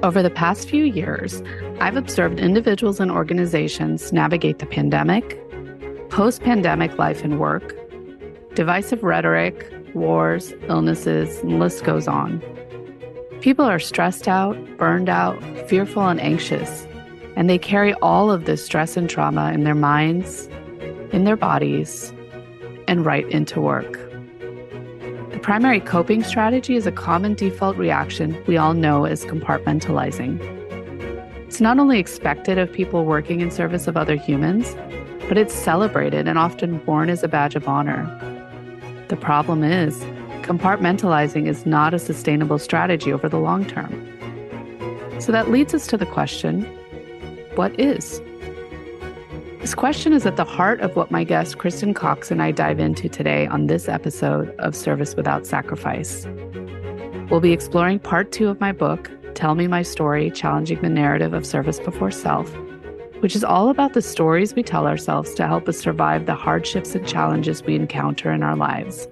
Over the past few years, I've observed individuals and organizations navigate the pandemic, post-pandemic life and work, divisive rhetoric, wars, illnesses, and the list goes on. People are stressed out, burned out, fearful, and anxious, and they carry all of this stress and trauma in their minds, in their bodies, and right into work. The primary coping strategy is a common default reaction we all know as compartmentalizing. It's not only expected of people working in service of other humans, but it's celebrated and often worn as a badge of honor. The problem is, compartmentalizing is not a sustainable strategy over the long term. So that leads us to the question, what is? This question is at the heart of what my guest Kristen Cox and I dive into today on this episode of Service Without Sacrifice. We'll be exploring part 2 of my book, Tell Me My Story, Challenging the Narrative of Service Before Self, which is all about the stories we tell ourselves to help us survive the hardships and challenges we encounter in our lives.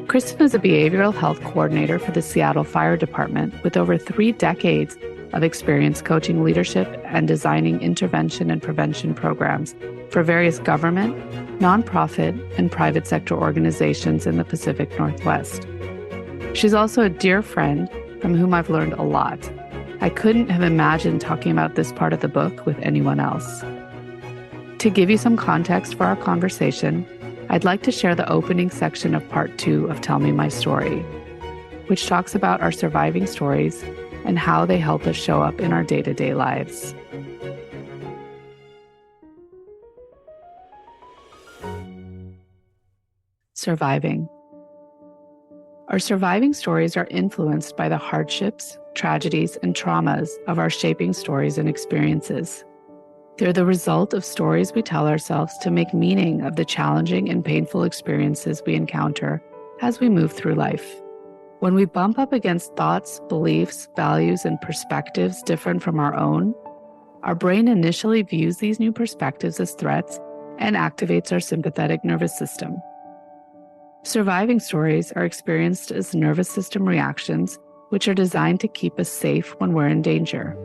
Kristin is a behavioral health coordinator for the Seattle Fire Department with over 3 decades of experience coaching leadership and designing intervention and prevention programs for various government, nonprofit, and private sector organizations in the Pacific Northwest. She's also a dear friend from whom I've learned a lot. I couldn't have imagined talking about this part of the book with anyone else. To give you some context for our conversation, I'd like to share the opening section of part 2 of Tell Me My Story, which talks about our surviving stories and how they help us show up in our day-to-day lives. Surviving. Our surviving stories are influenced by the hardships, tragedies, and traumas of our shaping stories and experiences. They're the result of stories we tell ourselves to make meaning of the challenging and painful experiences we encounter as we move through life. When we bump up against thoughts, beliefs, values, and perspectives different from our own, our brain initially views these new perspectives as threats and activates our sympathetic nervous system. Surviving stories are experienced as nervous system reactions, which are designed to keep us safe when we're in danger.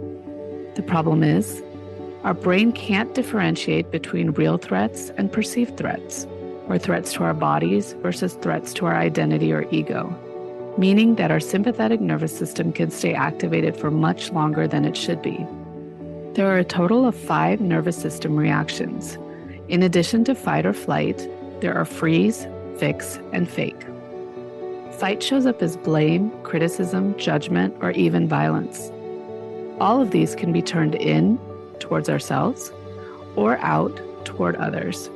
The problem is, our brain can't differentiate between real threats and perceived threats, or threats to our bodies versus threats to our identity or ego, meaning that our sympathetic nervous system can stay activated for much longer than it should be. There are a total of 5 nervous system reactions. In addition to fight or flight, there are freeze, fix, and fake. Fight shows up as blame, criticism, judgment, or even violence. All of these can be turned in towards ourselves or out toward others.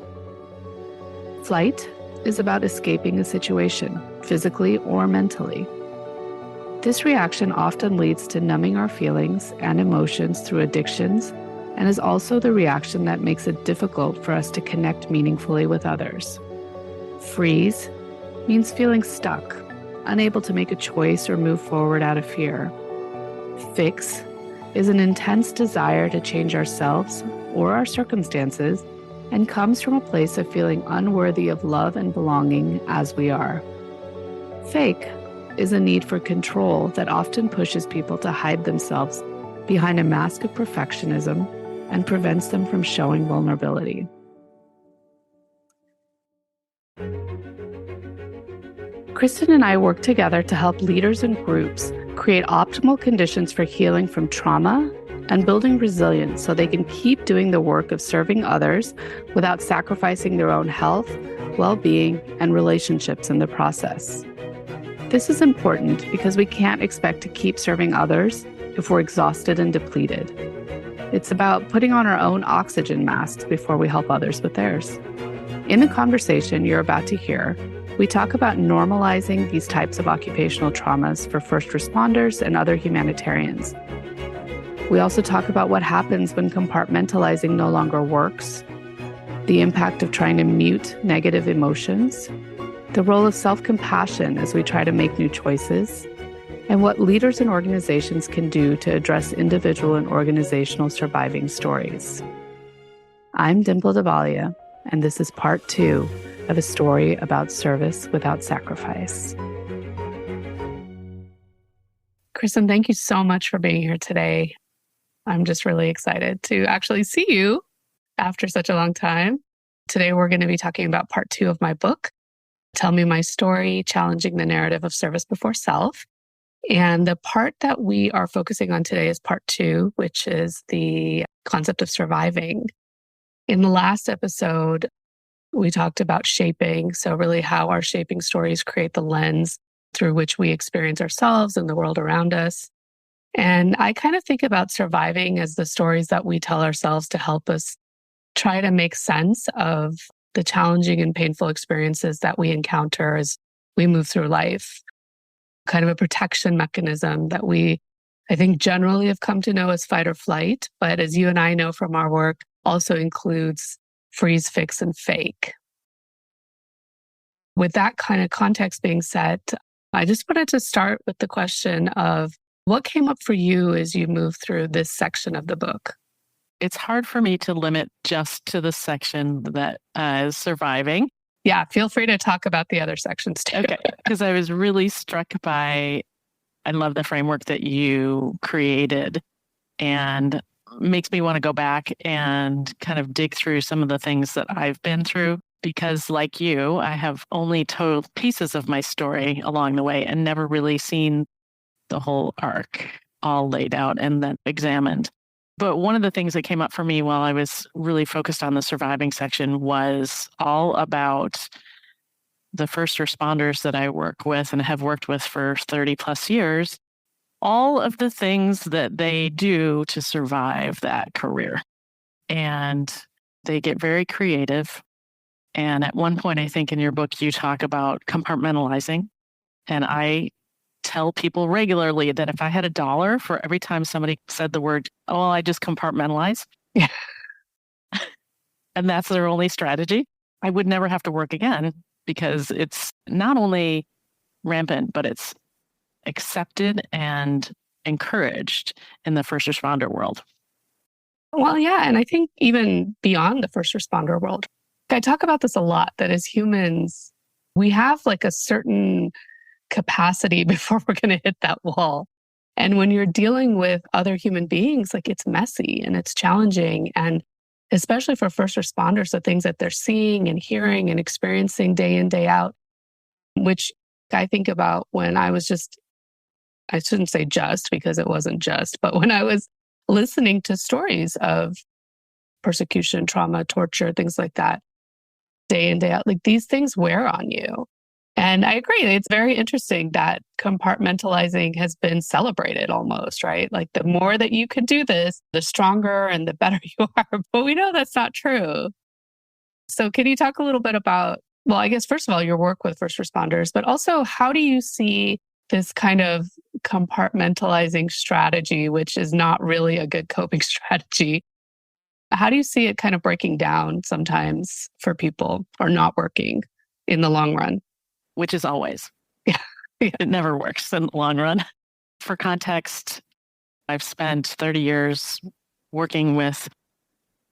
Flight is about escaping a situation, physically or mentally. This reaction often leads to numbing our feelings and emotions through addictions, and is also the reaction that makes it difficult for us to connect meaningfully with others. Freeze means feeling stuck, unable to make a choice or move forward out of fear. Fix is an intense desire to change ourselves or our circumstances, and comes from a place of feeling unworthy of love and belonging as we are. Fake is a need for control that often pushes people to hide themselves behind a mask of perfectionism and prevents them from showing vulnerability. Kristin and I work together to help leaders and groups create optimal conditions for healing from trauma and building resilience so they can keep doing the work of serving others without sacrificing their own health, well-being, and relationships in the process. This is important because we can't expect to keep serving others if we're exhausted and depleted. It's about putting on our own oxygen masks before we help others with theirs. In the conversation you're about to hear, we talk about normalizing these types of occupational traumas for first responders and other humanitarians. We also talk about what happens when compartmentalizing no longer works, the impact of trying to mute negative emotions, the role of self-compassion as we try to make new choices, and what leaders and organizations can do to address individual and organizational surviving stories. I'm Dimple Dabalia, and this is part 2 of a story about service without sacrifice. Kristen, thank you so much for being here today. I'm just really excited to actually see you after such a long time. Today, we're going to be talking about part 2 of my book, Tell Me My Story, Challenging the Narrative of Service Before Self. And the part that we are focusing on today is part 2, which is the concept of surviving. In the last episode, we talked about shaping. So really how our shaping stories create the lens through which we experience ourselves and the world around us. And I kind of think about surviving as the stories that we tell ourselves to help us try to make sense of the challenging and painful experiences that we encounter as we move through life. Kind of a protection mechanism that we, I think, generally have come to know as fight or flight, but as you and I know from our work, also includes freeze, fix, and fake. With that kind of context being set, I just wanted to start with the question of what came up for you as you move through this section of the book? It's hard for me to limit just to the section that is surviving. Yeah, feel free to talk about the other sections too. Okay, because I was really struck by, I love the framework that you created and makes me want to go back and kind of dig through some of the things that I've been through. Because like you, I have only told pieces of my story along the way and never really seen the whole arc all laid out and then examined. But one of the things that came up for me while I was really focused on the surviving section was all about the first responders that I work with and have worked with for 30 plus years, all of the things that they do to survive that career. And they get very creative. And at one point, I think in your book, you talk about compartmentalizing. And I tell people regularly that if I had $1 for every time somebody said the word, oh, I just compartmentalize, Yeah. and that's their only strategy, I would never have to work again because it's not only rampant, but it's accepted and encouraged in the first responder world. Well, yeah. And I think even beyond the first responder world, I talk about this a lot, that as humans, we have like a certain capacity before we're going to hit that wall. And when you're dealing with other human beings, like it's messy and it's challenging. And especially for first responders, the things that they're seeing and hearing and experiencing day in, day out, which I think about when I was I shouldn't say just because it wasn't just, but when I was listening to stories of persecution, trauma, torture, things like that, day in, day out, like these things wear on you. And I agree. It's very interesting that compartmentalizing has been celebrated almost, right? Like the more that you can do this, the stronger and the better you are. But we know that's not true. So can you talk a little bit about, well, I guess, first of all, your work with first responders, but also how do you see this kind of compartmentalizing strategy, which is not really a good coping strategy? How do you see it kind of breaking down sometimes for people or not working in the long run? Which is always. Yeah. It never works in the long run. For context, I've spent 30 years working with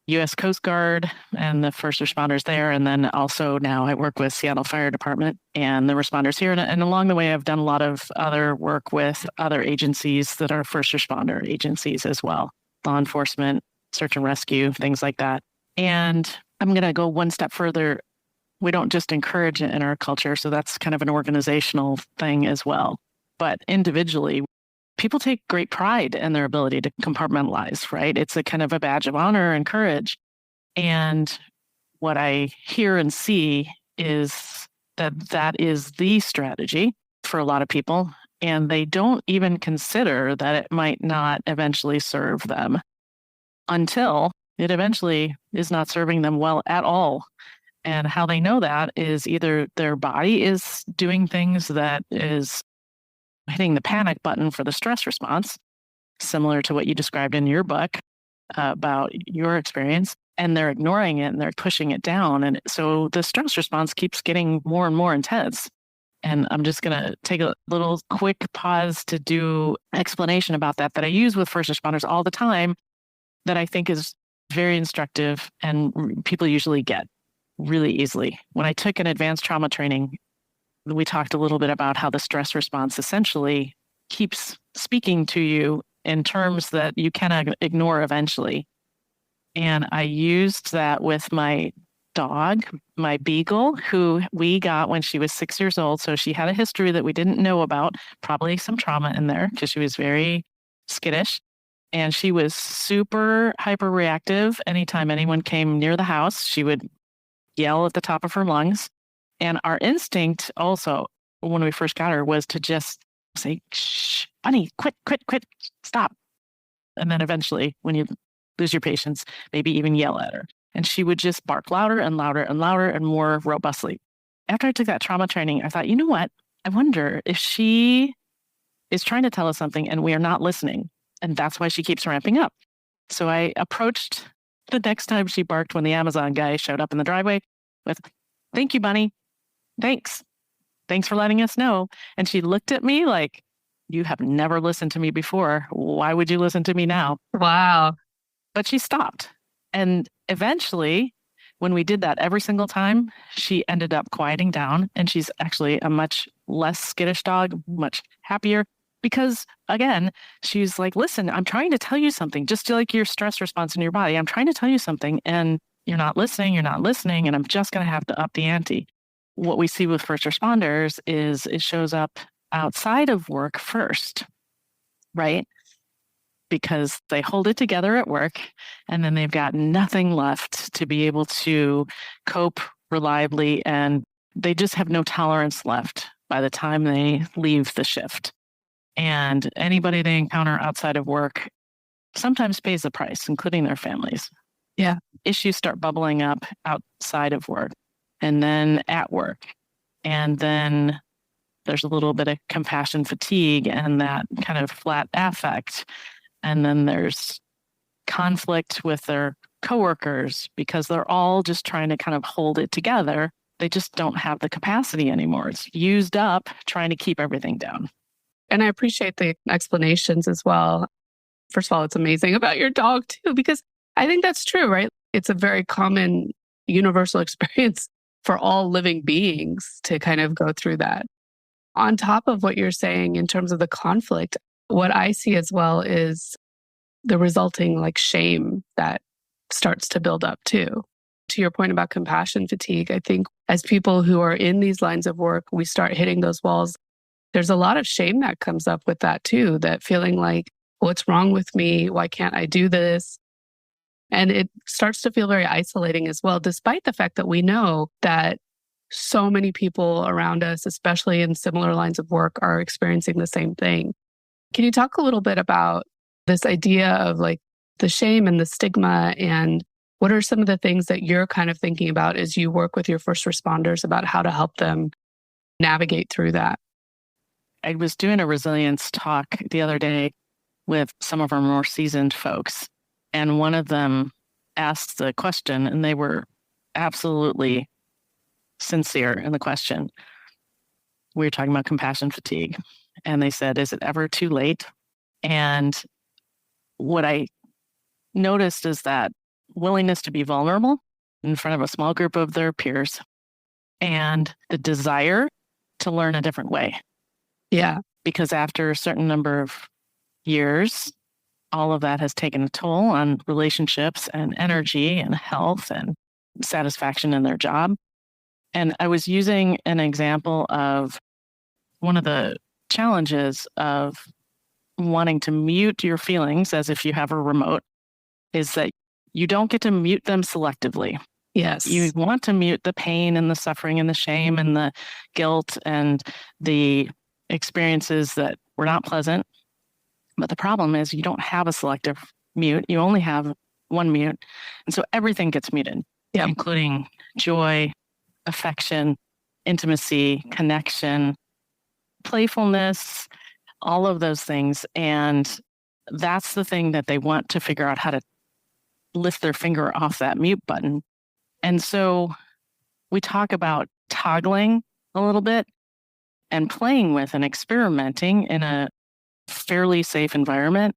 U.S. Coast Guard and the first responders there. And then also now I work with Seattle Fire Department and the responders here. And along the way, I've done a lot of other work with other agencies that are first responder agencies as well. Law enforcement, search and rescue, things like that. And I'm going to go one step further. We don't just encourage it in our culture. So that's kind of an organizational thing as well. But individually, people take great pride in their ability to compartmentalize, right? It's a kind of a badge of honor and courage. And what I hear and see is that is the strategy for a lot of people. And they don't even consider that it might not eventually serve them until it eventually is not serving them well at all. And how they know that is either their body is doing things that is hitting the panic button for the stress response, similar to what you described in your book about your experience, and they're ignoring it and they're pushing it down. And so the stress response keeps getting more and more intense. And I'm just going to take a little quick pause to do explanation about that I use with first responders all the time that I think is very instructive and people usually get really easily. When I took an advanced trauma training, we talked a little bit about how the stress response essentially keeps speaking to you in terms that you cannot ignore eventually. And I used that with my dog, my beagle, who we got when she was 6 years old. So she had a history that we didn't know about, probably some trauma in there because she was very skittish. And she was super hyper reactive. Anytime anyone came near the house, she would yell at the top of her lungs. And our instinct also, when we first got her, was to just say, shh, Bunny, quit, stop. And then eventually, when you lose your patience, maybe even yell at her. And she would just bark louder and louder and louder and more robustly. After I took that trauma training, I thought, you know what? I wonder if she is trying to tell us something and we are not listening. And that's why she keeps ramping up. So I approached the next time she barked when the Amazon guy showed up in the driveway with, thank you, Bunny. Thanks. Thanks for letting us know. And she looked at me like, you have never listened to me before. Why would you listen to me now? Wow. But she stopped. And eventually, when we did that every single time, she ended up quieting down. And she's actually a much less skittish dog, much happier. Because again, she's like, listen, I'm trying to tell you something, just like your stress response in your body. I'm trying to tell you something and you're not listening, and I'm just going to have to up the ante. What we see with first responders is it shows up outside of work first, right? Because they hold it together at work and then they've got nothing left to be able to cope reliably, and they just have no tolerance left by the time they leave the shift. And anybody they encounter outside of work sometimes pays the price, including their families. Yeah. Issues start bubbling up outside of work and then at work. And then there's a little bit of compassion fatigue and that kind of flat affect. And then there's conflict with their coworkers because they're all just trying to kind of hold it together. They just don't have the capacity anymore. It's used up trying to keep everything down. And I appreciate the explanations as well. First of all, it's amazing about your dog too, because I think that's true, right? It's a very common universal experience for all living beings to kind of go through that. On top of what you're saying in terms of the conflict, what I see as well is the resulting like shame that starts to build up too. To your point about compassion fatigue, I think as people who are in these lines of work, we start hitting those walls. There's a lot of shame that comes up with that too, that feeling like, what's wrong with me? Why can't I do this? And it starts to feel very isolating as well, despite the fact that we know that so many people around us, especially in similar lines of work, are experiencing the same thing. Can you talk a little bit about this idea of like the shame and the stigma, and what are some of the things that you're kind of thinking about as you work with your first responders about how to help them navigate through that? I was doing a resilience talk the other day with some of our more seasoned folks, and one of them asked the question, and they were absolutely sincere in the question. We were talking about compassion fatigue, and they said, is it ever too late? And what I noticed is that willingness to be vulnerable in front of a small group of their peers and the desire to learn a different way. Yeah. Because after a certain number of years, all of that has taken a toll on relationships and energy and health and satisfaction in their job. And I was using an example of one of the challenges of wanting to mute your feelings as if you have a remote is that you don't get to mute them selectively. Yes. You want to mute the pain and the suffering and the shame and the guilt and the experiences that were not pleasant. But the problem is you don't have a selective mute. You only have one mute. And so everything gets muted, including joy, affection, intimacy, connection, playfulness, all of those things. And that's the thing that they want to figure out how to lift their finger off that mute button. And so we talk about toggling a little bit and playing with and experimenting in a fairly safe environment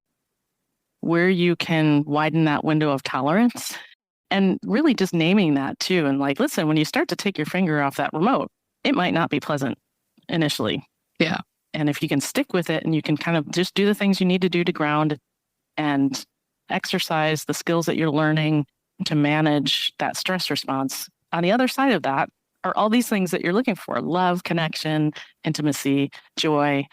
where you can widen that window of tolerance and really just naming that too. And like, listen, when you start to take your finger off that remote, it might not be pleasant initially. Yeah. And if you can stick with it and you can kind of just do the things you need to do to ground and exercise the skills that you're learning to manage that stress response, on the other side of that are all these things that you're looking for: love, connection, intimacy, joy,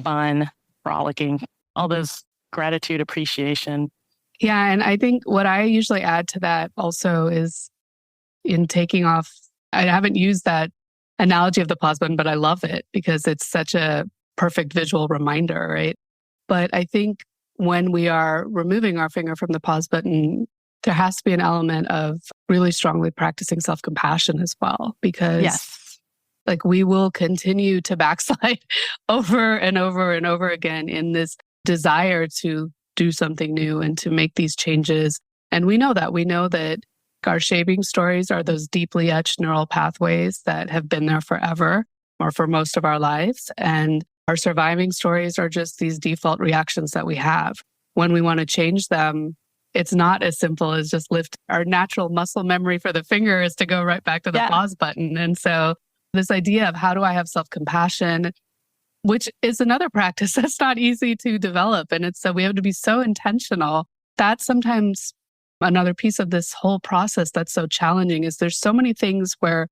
fun, frolicking, all those gratitude, appreciation. Yeah. And I think what I usually add to that also is in taking off, I haven't used that analogy of the pause button, but I love it because it's such a perfect visual reminder, right? But I think when we are removing our finger from the pause button, there has to be an element of really strongly practicing self-compassion as well, because Yes. like we will continue to backslide over and over and over again in this desire to do something new and to make these changes. And we know that our shaping stories are those deeply etched neural pathways that have been there forever or for most of our lives. And our surviving stories are just these default reactions that we have. When we want to change them, it's not as simple as just lift our natural muscle memory for the finger is to go right back to the pause button. And so this idea of how do I have self-compassion, which is another practice that's not easy to develop. And it's so we have to be so intentional. That's sometimes another piece of this whole process that's so challenging is there's so many things where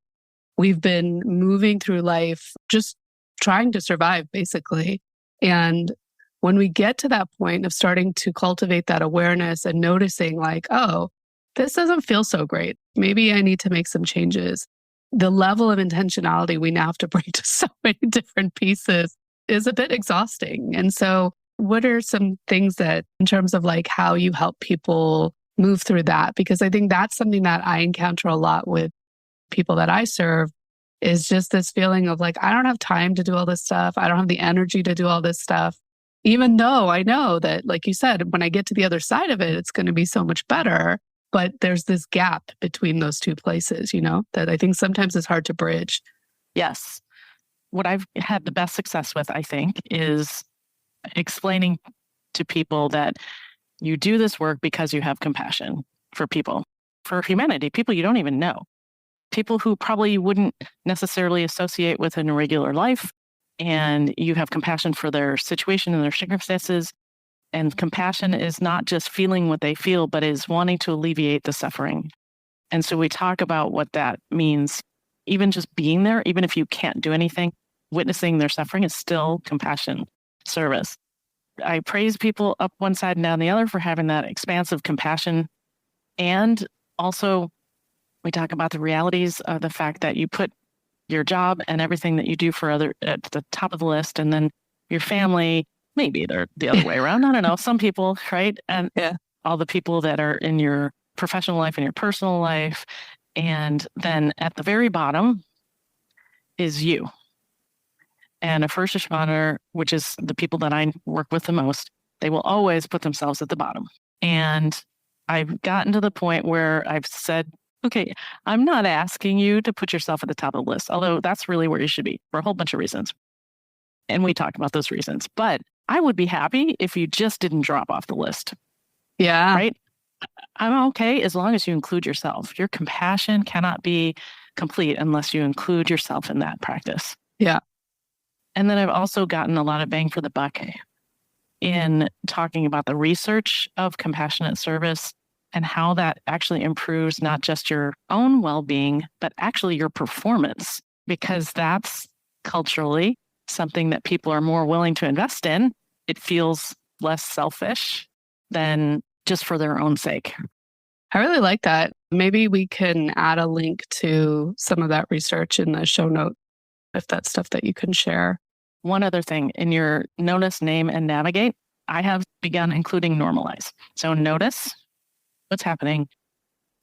we've been moving through life just trying to survive, basically. And when we get to that point of starting to cultivate that awareness and noticing like, oh, this doesn't feel so great. Maybe I need to make some changes. The level of intentionality we now have to bring to so many different pieces is a bit exhausting. And so what are some things that, in terms of like how you help people move through that? Because I think that's something that I encounter a lot with people that I serve is just this feeling of like, I don't have time to do all this stuff. I don't have the energy to do all this stuff. Even though I know that, like you said, when I get to the other side of it, it's going to be so much better. But there's this gap between those two places, that I think sometimes is hard to bridge. Yes. What I've had the best success with, I think, is explaining to people that you do this work because you have compassion for people, for humanity, people you don't even know, people who probably you wouldn't necessarily associate with in a regular life. And you have compassion for their situation and their circumstances. And compassion is not just feeling what they feel, but is wanting to alleviate the suffering. And so we talk about what that means. Even just being there, even if you can't do anything, witnessing their suffering is still compassion service. I praise people up one side and down the other for having that expansive compassion. And also, we talk about the realities of the fact that you put your job and everything that you do for other at the top of the list, and then your family, maybe they're the other way around. I don't know. Some people, right? And all the people that are in your professional life and your personal life. And then at the very bottom is you. And a first responder, which is the people that I work with the most, they will always put themselves at the bottom. And I've gotten to the point where I've said, okay, I'm not asking you to put yourself at the top of the list, although that's really where you should be for a whole bunch of reasons. And we talk about those reasons. But I would be happy if you just didn't drop off the list. Yeah. Right? I'm okay as long as you include yourself. Your compassion cannot be complete unless you include yourself in that practice. Yeah. And then I've also gotten a lot of bang for the buck in talking about the research of compassionate service and how that actually improves not just your own well-being, but actually your performance, because that's culturally something that people are more willing to invest in. It feels less selfish than just for their own sake. I really like that. Maybe we can add a link to some of that research in the show note, if that's stuff that you can share. One other thing, in your notice, name, and navigate, I have begun including normalize. So notice what's happening,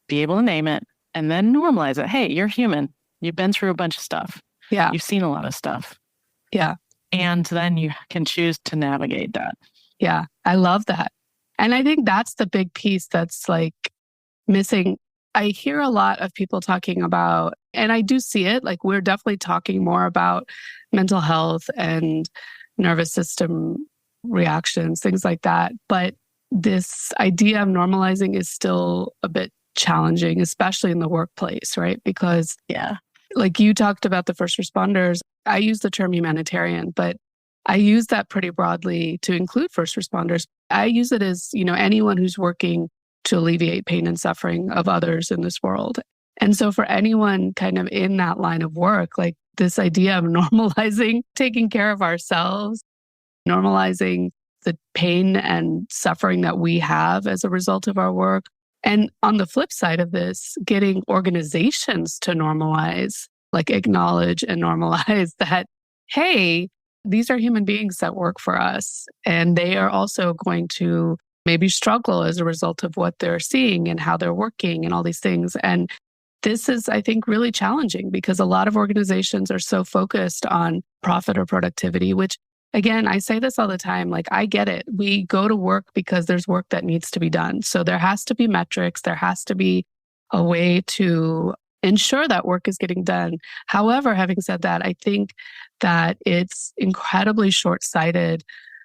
be able to name it, and then normalize it. Hey, you're human. You've been through a bunch of stuff. Yeah. You've seen a lot of stuff. Yeah. And then you can choose to navigate that. Yeah. I love that. And I think that's the big piece that's like missing. I hear a lot of people talking about, and I do see it, like we're definitely talking more about mental health and nervous system reactions, things like that. But this idea of normalizing is still a bit challenging, especially in the workplace, right? Because Like you talked about the first responders, I use the term humanitarian, but I use that pretty broadly to include first responders. I use it as, anyone who's working to alleviate pain and suffering of others in this world. And so for anyone kind of in that line of work, like this idea of normalizing taking care of ourselves, normalizing the pain and suffering that we have as a result of our work. And on the flip side of this, getting organizations to normalize, like acknowledge and normalize that, hey, these are human beings that work for us. And they are also going to maybe struggle as a result of what they're seeing and how they're working and all these things. And this is, I think, really challenging because a lot of organizations are so focused on profit or productivity, which again, I say this all the time, like I get it. We go to work because there's work that needs to be done. So there has to be metrics. There has to be a way to ensure that work is getting done. However, having said that, I think that it's incredibly short-sighted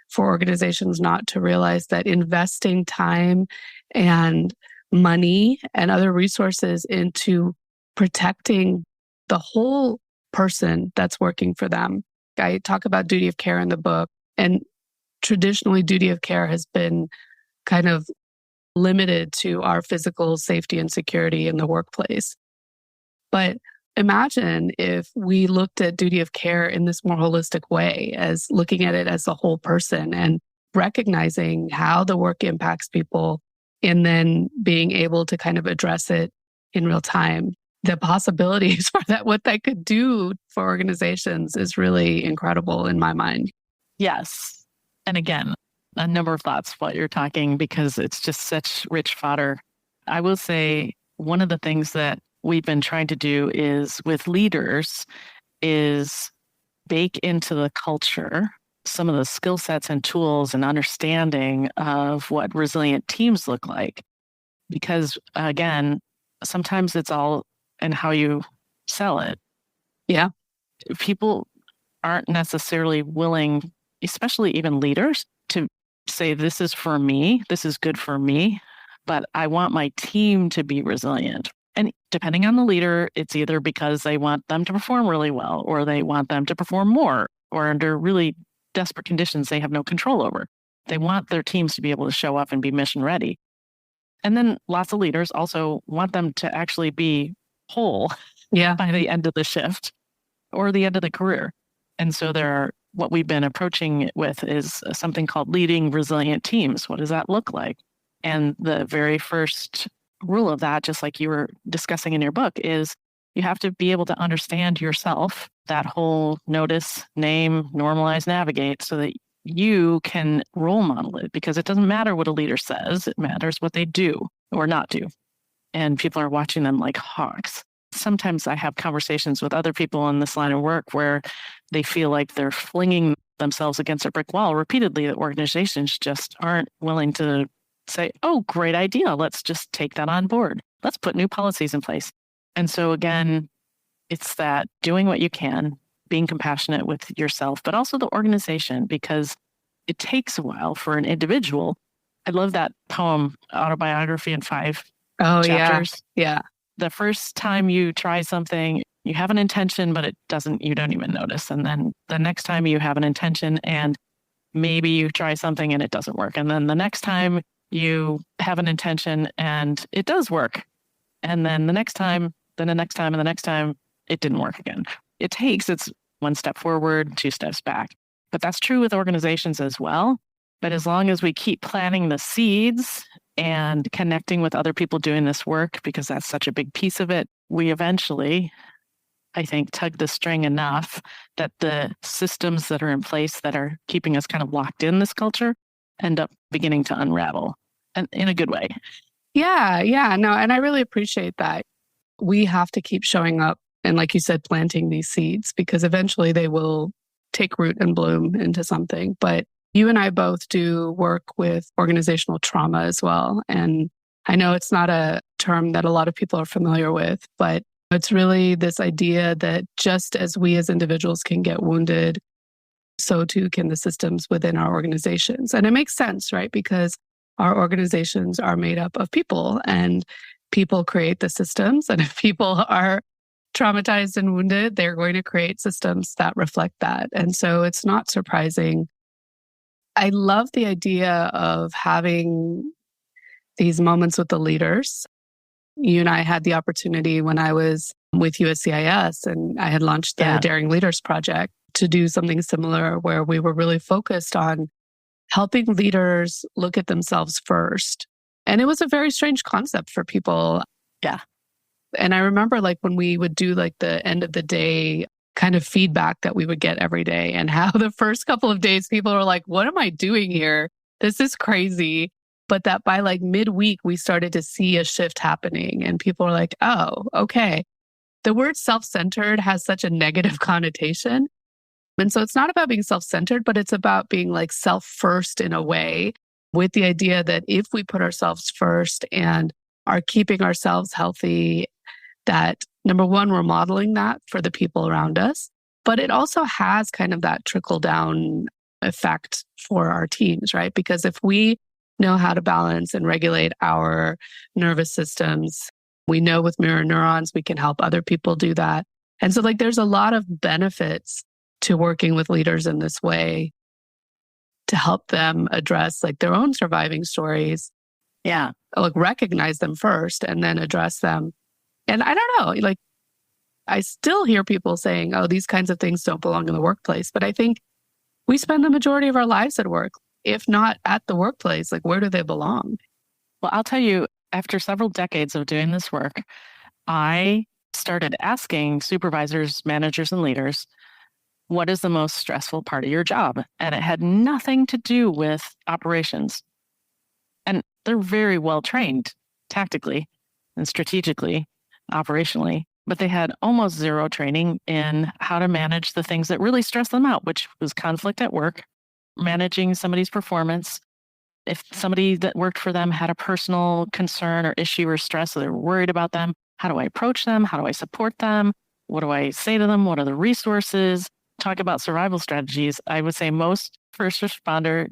for organizations not to realize that investing time and money and other resources into protecting the whole person that's working for them. I talk about duty of care in the book, and traditionally duty of care has been kind of limited to our physical safety and security in the workplace. But imagine if we looked at duty of care in this more holistic way, as looking at it as a whole person and recognizing how the work impacts people and then being able to kind of address it in real time. The possibilities for that, what that could do for organizations is really incredible in my mind. Yes. And again, a number of thoughts while you're talking because it's just such rich fodder. I will say one of the things that we've been trying to do is with leaders is bake into the culture some of the skill sets and tools and understanding of what resilient teams look like. Because again, sometimes it's all in how you sell it. Yeah. People aren't necessarily willing, especially even leaders, to say, this is for me, this is good for me, but I want my team to be resilient. And depending on the leader, it's either because they want them to perform really well, or they want them to perform more, or under really desperate conditions they have no control over. They want their teams to be able to show up and be mission ready. And then lots of leaders also want them to actually be whole by the end of the shift or the end of the career. And so what we've been approaching it with is something called leading resilient teams. What does that look like? And the very first rule of that, just like you were discussing in your book, is you have to be able to understand yourself, that whole notice, name, normalize, navigate, so that you can role model it, because it doesn't matter what a leader says, it matters what they do or not do. And people are watching them like hawks. Sometimes I have conversations with other people in this line of work where they feel like they're flinging themselves against a brick wall repeatedly, that organizations just aren't willing to say, oh, great idea. Let's just take that on board. Let's put new policies in place. And so again, it's that doing what you can, being compassionate with yourself, but also the organization, because it takes a while for an individual. I love that poem, Autobiography in 5 chapters. Yeah. The first time you try something, you have an intention, but you don't even notice. And then the next time you have an intention and maybe you try something and it doesn't work. And then the next time you have an intention and it does work. And then the next time, then the next time, and the next time, it didn't work again. It's one step forward, 2 steps back. But that's true with organizations as well. But as long as we keep planting the seeds and connecting with other people doing this work, because that's such a big piece of it, we eventually, I think, tug the string enough that the systems that are in place that are keeping us kind of locked in this culture end up beginning to unravel, and in a good way. Yeah. No, and I really appreciate that. We have to keep showing up and, like you said, planting these seeds, because eventually they will take root and bloom into something. But you and I both do work with organizational trauma as well. And I know it's not a term that a lot of people are familiar with, but it's really this idea that just as we as individuals can get wounded, so too can the systems within our organizations. And it makes sense, right? Because our organizations are made up of people, and people create the systems. And if people are traumatized and wounded, they're going to create systems that reflect that. And so it's not surprising. I love the idea of having these moments with the leaders. You and I had the opportunity when I was with USCIS and I had launched the Daring Leaders Project to do something similar where we were really focused on helping leaders look at themselves first. And it was a very strange concept for people. Yeah. And I remember like when we would do like the end of the day kind of feedback that we would get every day and how the first couple of days people were like, what am I doing here? This is crazy. But that by like midweek, we started to see a shift happening and people were like, oh, okay. The word self-centered has such a negative connotation. And so it's not about being self-centered, but it's about being like self-first in a way, with the idea that if we put ourselves first and are keeping ourselves healthy, that number one, we're modeling that for the people around us, but it also has kind of that trickle down effect for our teams, right? Because if we know how to balance and regulate our nervous systems, we know with mirror neurons, we can help other people do that. And so like there's a lot of benefits to working with leaders in this way to help them address like their own surviving stories. Yeah. Like recognize them first and then address them. And I don't know, like I still hear people saying, oh, these kinds of things don't belong in the workplace. But I think we spend the majority of our lives at work, if not at the workplace. Like, where do they belong? Well, I'll tell you, after several decades of doing this work, I started asking supervisors, managers, and leaders, what is the most stressful part of your job? And it had nothing to do with operations. And they're very well trained tactically and strategically, operationally, but they had almost zero training in how to manage the things that really stress them out, which was conflict at work, managing somebody's performance. If somebody that worked for them had a personal concern or issue or stress, so they were worried about them, how do I approach them? How do I support them? What do I say to them? What are the resources? Talk about survival strategies. I would say most first responder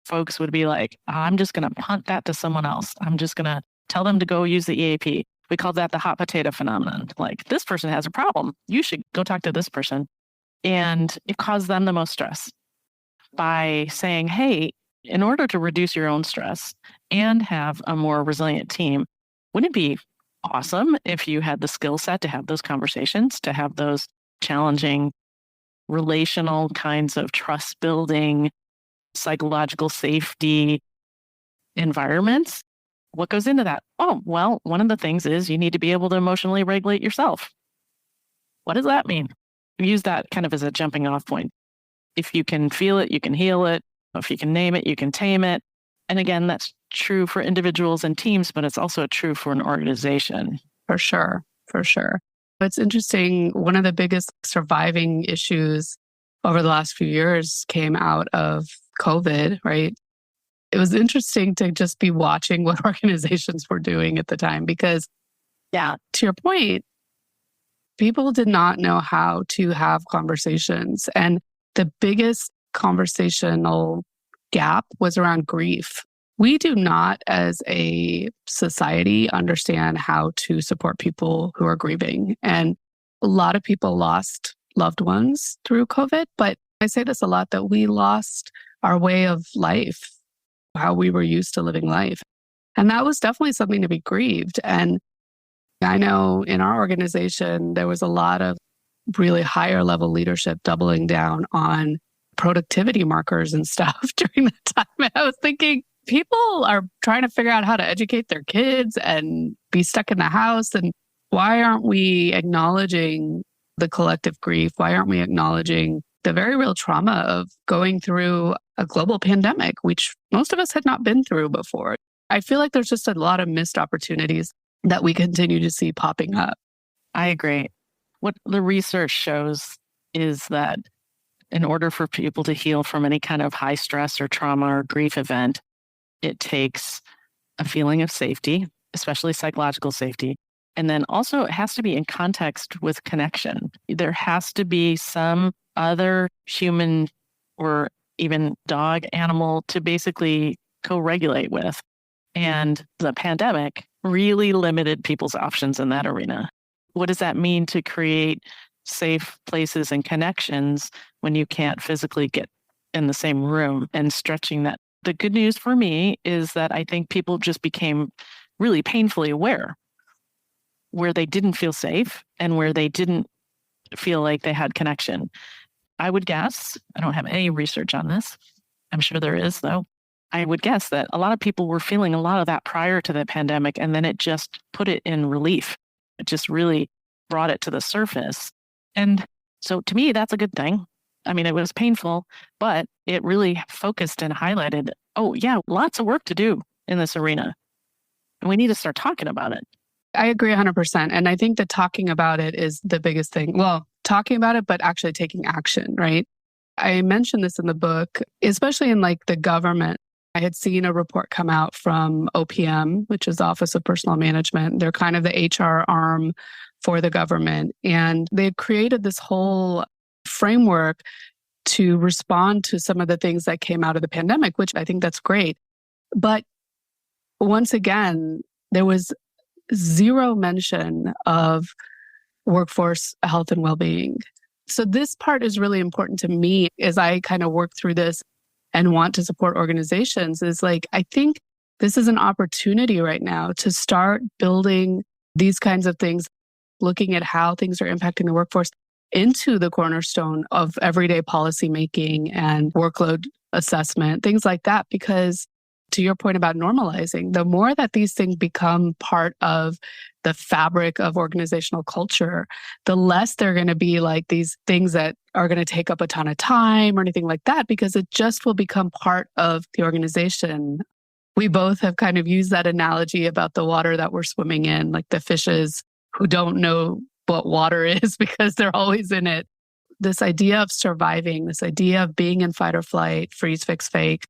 folks would be like, I'm just going to punt that to someone else. I'm just going to tell them to go use the EAP. We call that the hot potato phenomenon. Like, this person has a problem. You should go talk to this person. And it caused them the most stress by saying, hey, in order to reduce your own stress and have a more resilient team, wouldn't it be awesome if you had the skill set to have those conversations, to have those challenging relational kinds of trust building, psychological safety environments? What goes into that? Oh, well, one of the things is you need to be able to emotionally regulate yourself. What does that mean? Use that kind of as a jumping off point. If you can feel it, you can heal it. If you can name it, you can tame it. And again, that's true for individuals and teams, but it's also true for an organization. For sure. For sure. It's interesting. One of the biggest surviving issues over the last few years came out of COVID, right? It was interesting to just be watching what organizations were doing at the time because, yeah, to your point, people did not know how to have conversations. And the biggest conversational gap was around grief. We do not, as a society, understand how to support people who are grieving. And a lot of people lost loved ones through COVID. But I say this a lot, that we lost our way of life, how we were used to living life. And that was definitely something to be grieved. And I know in our organization, there was a lot of really higher level leadership doubling down on productivity markers and stuff during that time. And I was thinking, people are trying to figure out how to educate their kids and be stuck in the house. And why aren't we acknowledging the collective grief? Why aren't we acknowledging the very real trauma of going through a global pandemic, which most of us had not been through before? I feel like there's just a lot of missed opportunities that we continue to see popping up. I agree. What the research shows is that in order for people to heal from any kind of high stress or trauma or grief event, it takes a feeling of safety, especially psychological safety. And then also it has to be in context with connection. There has to be some other human or even dog animal to basically co-regulate with. And the pandemic really limited people's options in that arena. What does that mean to create safe places and connections when you can't physically get in the same room, and stretching that? The good news for me is that I think people just became really painfully aware where they didn't feel safe and where they didn't feel like they had connection. I would guess, I don't have any research on this, I'm sure there is though, I would guess that a lot of people were feeling a lot of that prior to the pandemic, and then it just put it in relief. It just really brought it to the surface. And so to me, that's a good thing. I mean, it was painful, but it really focused and highlighted, oh yeah, lots of work to do in this arena. And we need to start talking about it. I agree 100%. And I think that talking about it is the biggest thing. Well, talking about it, but actually taking action, right? I mentioned this in the book, especially in like the government. I had seen a report come out from OPM, which is the Office of Personnel Management. They're kind of the HR arm for the government. And they had created this whole framework to respond to some of the things that came out of the pandemic, which I think that's great. But once again, there was zero mention of workforce health and well-being. So this part is really important to me as I kind of work through this and want to support organizations, is like, I think this is an opportunity right now to start building these kinds of things, looking at how things are impacting the workforce into the cornerstone of everyday policy making and workload assessment, things like that. Because to your point about normalizing, the more that these things become part of the fabric of organizational culture, the less they're going to be like these things that are going to take up a ton of time or anything like that, because it just will become part of the organization. We both have kind of used that analogy about the water that we're swimming in, like the fishes who don't know what water is because they're always in it. This idea of surviving, this idea of being in fight or flight, freeze, fix, fake,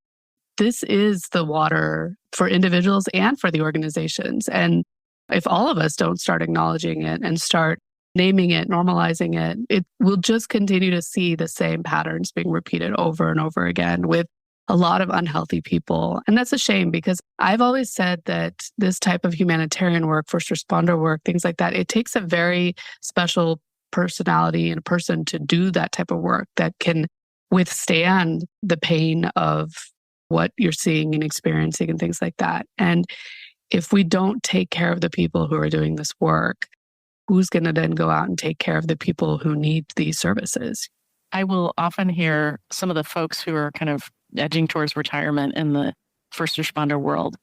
this is the water for individuals and for the organizations. And if all of us don't start acknowledging it and start naming it, normalizing it, it will just continue to see the same patterns being repeated over and over again with a lot of unhealthy people. And that's a shame, because I've always said that this type of humanitarian work, first responder work, things like that, it takes a very special personality and a person to do that type of work that can withstand the pain of what you're seeing and experiencing and things like that. And if we don't take care of the people who are doing this work, who's going to then go out and take care of the people who need these services? I will often hear some of the folks who are kind of edging towards retirement in the first responder world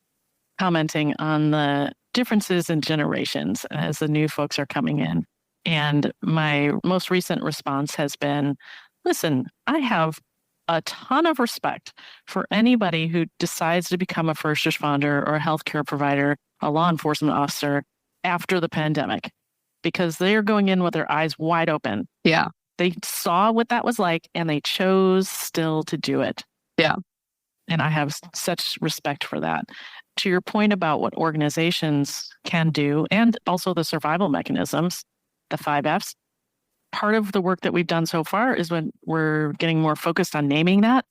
commenting on the differences in generations as the new folks are coming in. And my most recent response has been, listen, I have a ton of respect for anybody who decides to become a first responder or a healthcare provider, a law enforcement officer after the pandemic, because they're going in with their eyes wide open. Yeah. They saw what that was like and they chose still to do it. Yeah. And I have such respect for that. To your point about what organizations can do, and also the survival mechanisms, the 5Fs, part of the work that we've done so far is when we're getting more focused on naming that.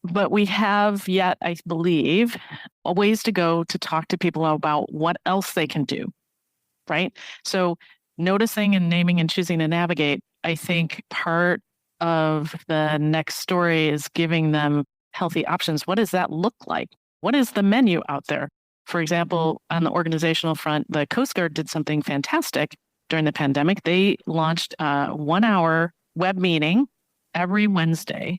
But we have yet, I believe, a ways to go to talk to people about what else they can do, right? So noticing and naming and choosing to navigate, I think part of the next story is giving them healthy options. What does that look like? What is the menu out there? For example, on the organizational front, the Coast Guard did something fantastic during the pandemic. They launched a 1-hour web meeting every Wednesday,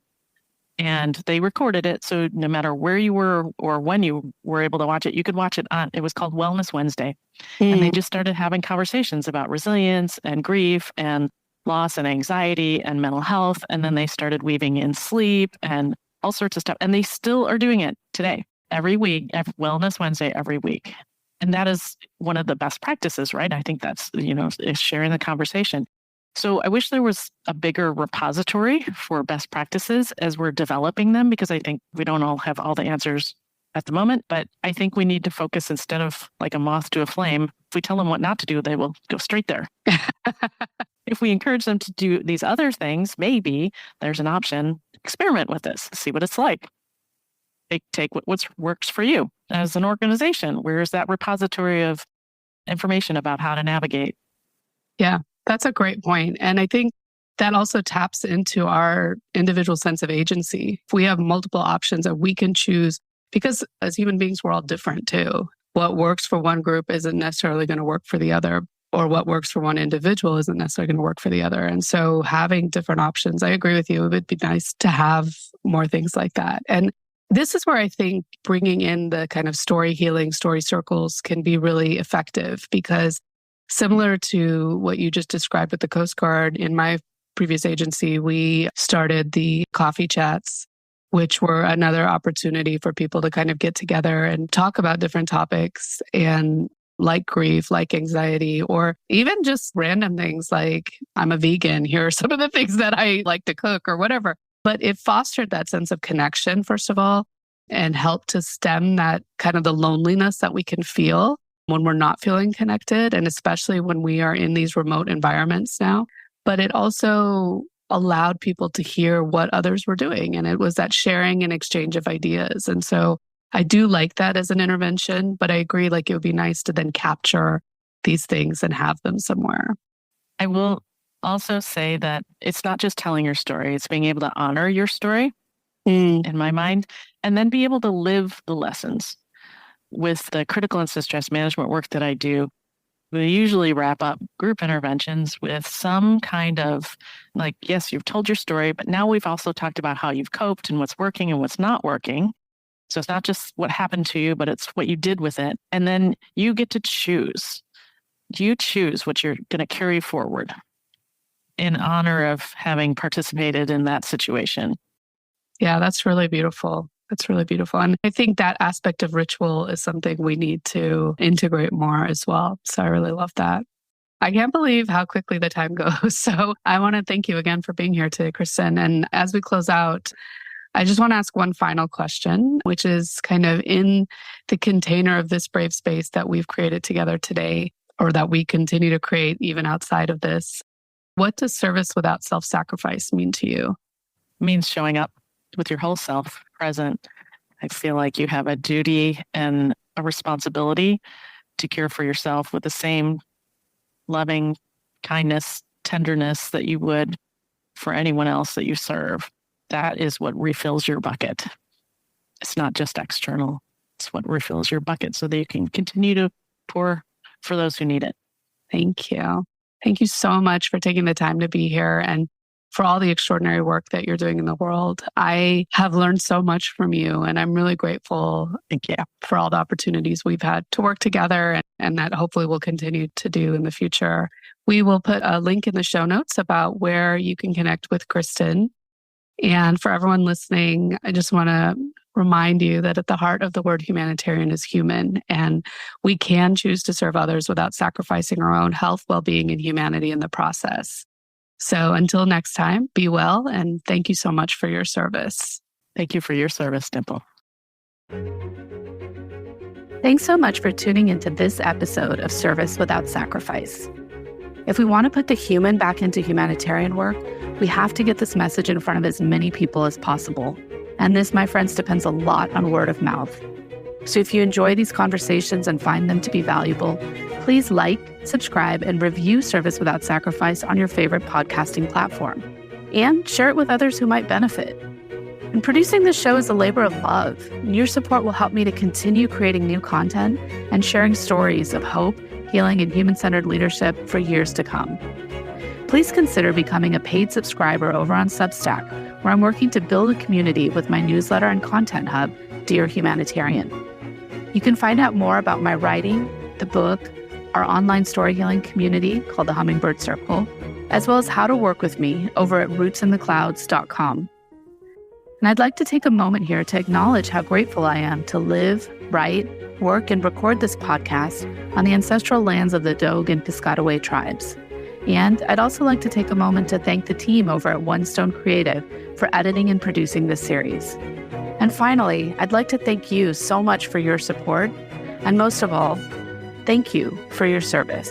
and they recorded it. So no matter where you were or when you were able to watch it, you could watch it on, it was called Wellness Wednesday. And they just started having conversations about resilience and grief and loss and anxiety and mental health. And then they started weaving in sleep and all sorts of stuff. And they still are doing it today, every week, Wellness Wednesday, every week. And that is one of the best practices, right? I think that's, is sharing the conversation. So I wish there was a bigger repository for best practices as we're developing them, because I think we don't all have all the answers at the moment. But I think we need to focus, instead of like a moth to a flame, if we tell them what not to do, they will go straight there. If we encourage them to do these other things, maybe there's an option. Experiment with this, see what it's like. Take what works for you as an organization. Where is that repository of information about how to navigate? Yeah, that's a great point. And I think that also taps into our individual sense of agency. If we have multiple options that we can choose, because as human beings, we're all different too. What works for one group isn't necessarily going to work for the other, or what works for one individual isn't necessarily going to work for the other. And so having different options, I agree with you. It would be nice to have more things like that. And this is where I think bringing in the kind of story healing, story circles can be really effective, because similar to what you just described with the Coast Guard, in my previous agency, we started the coffee chats, which were another opportunity for people to kind of get together and talk about different topics, and like grief, like anxiety, or even just random things like, I'm a vegan, here are some of the things that I like to cook or whatever. But it fostered that sense of connection, first of all, and helped to stem that kind of the loneliness that we can feel when we're not feeling connected, and especially when we are in these remote environments now. But it also allowed people to hear what others were doing. And it was that sharing and exchange of ideas. And so I do like that as an intervention, but I agree, like, it would be nice to then capture these things and have them somewhere. I will also say that it's not just telling your story, it's being able to honor your story, in my mind, and then be able to live the lessons. With the critical incident stress management work that I do, we usually wrap up group interventions with some kind of like, yes, you've told your story, but now we've also talked about how you've coped and what's working and what's not working. So it's not just what happened to you, but it's what you did with it. And then you get to choose. You choose what you're going to carry forward in honor of having participated in that situation. Yeah, that's really beautiful. That's really beautiful. And I think that aspect of ritual is something we need to integrate more as well. So I really love that. I can't believe how quickly the time goes. So I want to thank you again for being here today, Kristen. And as we close out, I just want to ask one final question, which is kind of in the container of this brave space that we've created together today, or that we continue to create even outside of this. What does service without self-sacrifice mean to you? It means showing up with your whole self present. I feel like you have a duty and a responsibility to care for yourself with the same loving kindness, tenderness that you would for anyone else that you serve. That is what refills your bucket. It's not just external. It's what refills your bucket so that you can continue to pour for those who need it. Thank you. Thank you so much for taking the time to be here and for all the extraordinary work that you're doing in the world. I have learned so much from you, and I'm really grateful for all the opportunities we've had to work together, and that hopefully we'll continue to do in the future. We will put a link in the show notes about where you can connect with Kristen. And for everyone listening, I just want to remind you that at the heart of the word humanitarian is human, and we can choose to serve others without sacrificing our own health, well-being, and humanity in the process. So until next time, be well, and thank you so much for your service. Thank you for your service, Dimple. Thanks so much for tuning into this episode of Service Without Sacrifice. If we want to put the human back into humanitarian work, we have to get this message in front of as many people as possible. And this, my friends, depends a lot on word of mouth. So if you enjoy these conversations and find them to be valuable, please like, subscribe, and review Service Without Sacrifice on your favorite podcasting platform. And share it with others who might benefit. And producing this show is a labor of love. And your support will help me to continue creating new content and sharing stories of hope, healing, and human-centered leadership for years to come. Please consider becoming a paid subscriber over on Substack, where I'm working to build a community with my newsletter and content hub, Dear Humanitarian. You can find out more about my writing, the book, our online story healing community called the Hummingbird Circle, as well as how to work with me over at rootsintheclouds.com. And I'd like to take a moment here to acknowledge how grateful I am to live, write, work, and record this podcast on the ancestral lands of the Dogue and Piscataway tribes. And I'd also like to take a moment to thank the team over at One Stone Creative for editing and producing this series. And finally, I'd like to thank you so much for your support, and most of all, thank you for your service.